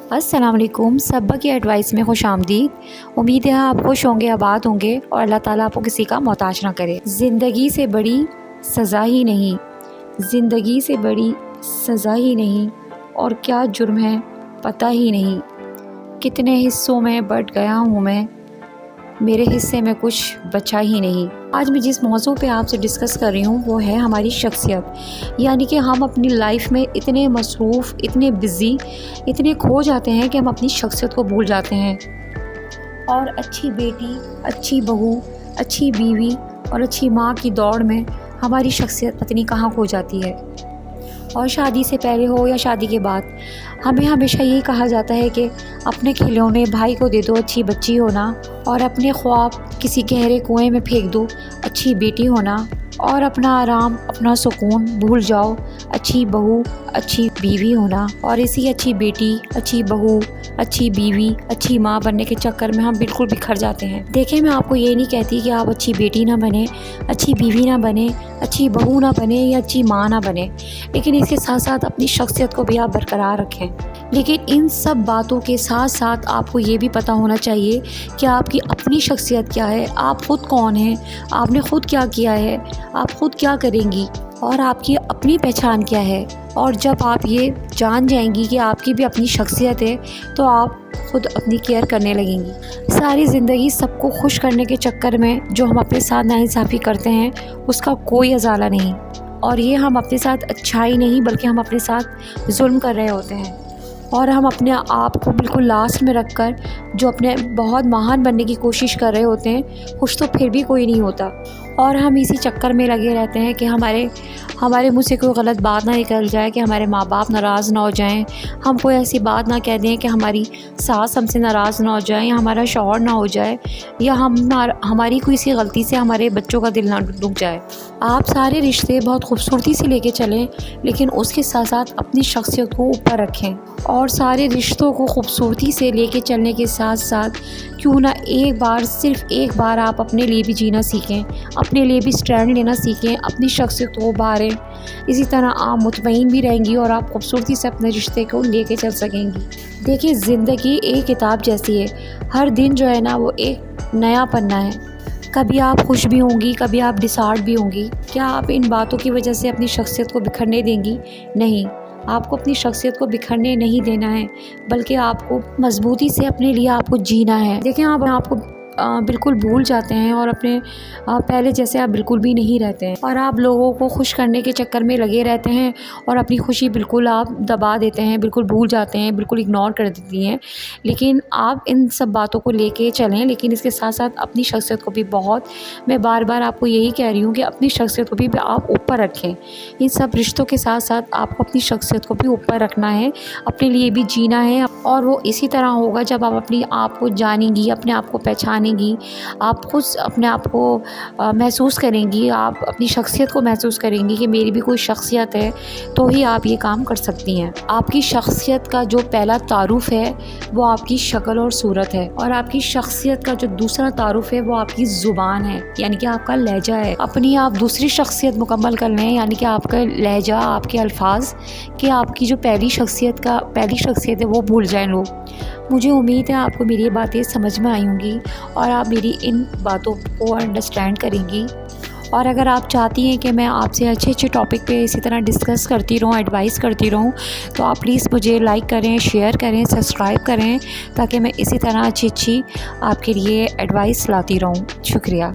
अस्सलाम वालेकुम। सब्बा की एडवाइस में खुश आमदीद। उम्मीद है आप खुश होंगे, आबाद होंगे और अल्लाह ताला आपको किसी का मोहताज ना करे। ज़िंदगी से बड़ी सज़ा ही नहीं, ज़िंदगी से बड़ी सज़ा ही नहीं, और क्या जुर्म है पता ही नहीं। कितने हिस्सों में बँट गया हूँ मैं, मेरे हिस्से में कुछ बचा ही नहीं। आज मैं जिस मौजू पे आपसे डिस्कस कर रही हूँ वो है हमारी शख्सियत। यानी कि हम अपनी लाइफ में इतने मसरूफ़, इतने बिज़ी, इतने खो जाते हैं कि हम अपनी शख्सियत को भूल जाते हैं। और अच्छी बेटी, अच्छी बहू, अच्छी बीवी और अच्छी माँ की दौड़ में हमारी शख्सियत पता नहीं कहाँ खो जाती है। और शादी से पहले हो या शादी के बाद, हमें हमेशा यही कहा जाता है कि अपने खिलौने भाई को दे दो, अच्छी बच्ची होना, और अपने ख्वाब किसी गहरे कुएं में फेंक दो, अच्छी बेटी होना, और अपना आराम, अपना सुकून भूल जाओ, अच्छी बहू, अच्छी बीवी होना। और इसी अच्छी बेटी, अच्छी बहू, अच्छी बीवी, अच्छी माँ बनने के चक्कर में हम बिल्कुल बिखर जाते हैं। देखिए, मैं आपको ये नहीं कहती कि आप अच्छी बेटी ना बने, अच्छी बीवी ना बने, अच्छी बहू ना बने या अच्छी माँ ना बने, लेकिन इसके साथ साथ अपनी शख्सियत को भी आप बरकरार रखें। लेकिन इन सब बातों के साथ साथ आपको ये भी पता होना चाहिए कि आपकी अपनी शख्सियत क्या है, आप ख़ुद कौन हैं, आपने ख़ुद क्या किया है, आप ख़ुद क्या करेंगी, और आपकी अपनी पहचान क्या है। और जब आप ये जान जाएंगी कि आपकी भी अपनी शख्सियत है, तो आप ख़ुद अपनी केयर करने लगेंगी। सारी ज़िंदगी सबको खुश करने के चक्कर में जो हम अपने साथ नाइंसाफ़ी करते हैं, उसका कोई अज़ाला नहीं। और ये हम अपने साथ अच्छाई नहीं बल्कि हम अपने साथ जुल्म कर रहे होते हैं। और हम अपने आप को बिल्कुल लास्ट में रख कर जो अपने बहुत महान बनने की कोशिश कर रहे होते हैं, खुश तो फिर भी कोई नहीं होता। और हम इसी चक्कर में लगे रहते हैं कि हमारे मुँह से कोई गलत बात ना निकल जाए, कि हमारे माँ बाप नाराज़ ना हो जाएं, हम कोई ऐसी बात ना कह दें कि हमारी सास हमसे नाराज़ ना हो जाए, या हमारा शौहर ना हो जाए, या हमारी कोई सी गलती से हमारे बच्चों का दिल ना दुख जाए। आप सारे रिश्ते बहुत खूबसूरती से लेके चलें, लेकिन उसके साथ साथ अपनी शख्सियत को ऊपर रखें। और सारे रिश्तों को खूबसूरती से लेके चलने के साथ साथ क्यों ना एक बार, सिर्फ एक बार आप अपने लिए भी जीना सीखें, अपने लिए भी स्टैंड लेना सीखें, अपनी शख्सियत को उभारें। इसी तरह आप मुतमईन भी रहेंगी और आप खूबसूरती से अपने रिश्ते को लेके चल सकेंगी। देखिए, ज़िंदगी एक किताब जैसी है, हर दिन जो है ना वो एक नया पन्ना है। कभी आप खुश भी होंगी, कभी आप डिसहार्ट भी होंगी। क्या आप इन बातों की वजह से अपनी शख्सियत को बिखरने देंगी? नहीं, आपको अपनी शख्सियत को बिखरने नहीं देना है, बल्कि आपको मजबूती से अपने लिए आपको जीना है। देखें, आप आपको बिल्कुल भूल जाते हैं और अपने पहले जैसे आप बिल्कुल भी नहीं रहते हैं, और आप लोगों को खुश करने के चक्कर में लगे रहते हैं और अपनी खुशी बिल्कुल आप दबा देते हैं, बिल्कुल भूल जाते हैं, बिल्कुल इग्नोर कर देती हैं। लेकिन आप इन सब बातों को लेके चलें, लेकिन इसके साथ साथ अपनी शख्सियत को भी मैं बार बार आपको यही कह रही हूँ कि अपनी शख्सियत को भी आप ऊपर रखें। इन सब रिश्तों के साथ साथ आपको अपनी शख्सियत को भी ऊपर रखना है, अपने लिए भी जीना है। और वो इसी तरह होगा जब आप अपनी आप को जानेंगी, अपने आप को पहचानेंगी, आप खुद अपने आप को महसूस करेंगी, आप अपनी शख्सियत को महसूस करेंगी कि मेरी भी कोई शख्सियत है, तो ही आप ये काम कर सकती हैं। आपकी शख्सियत का जो पहला तारुफ है वो आपकी शक्ल और सूरत है, और आपकी शख्सियत का जो दूसरा तारुफ है वो आपकी ज़ुबान है, यानी कि आपका लहजा है। अपनी आप दूसरी शख्सियत मुकम्मल कर लें, यानी कि आपका लहजा, आपके अल्फाज, कि आपकी जो पहली शख्सियत है वो भूल जाएं लोग। मुझे उम्मीद है आपको मेरी ये बातें समझ में आई होंगी और आप मेरी इन बातों को अंडरस्टैंड करेंगी। और अगर आप चाहती हैं कि मैं आपसे अच्छे अच्छे टॉपिक पे इसी तरह डिस्कस करती रहूँ, एडवाइस करती रहूँ, तो आप प्लीज़ मुझे लाइक करें, शेयर करें, सब्सक्राइब करें, ताकि मैं इसी तरह अच्छी अच्छी आपके लिए एडवाइस लाती रहूँ। शुक्रिया।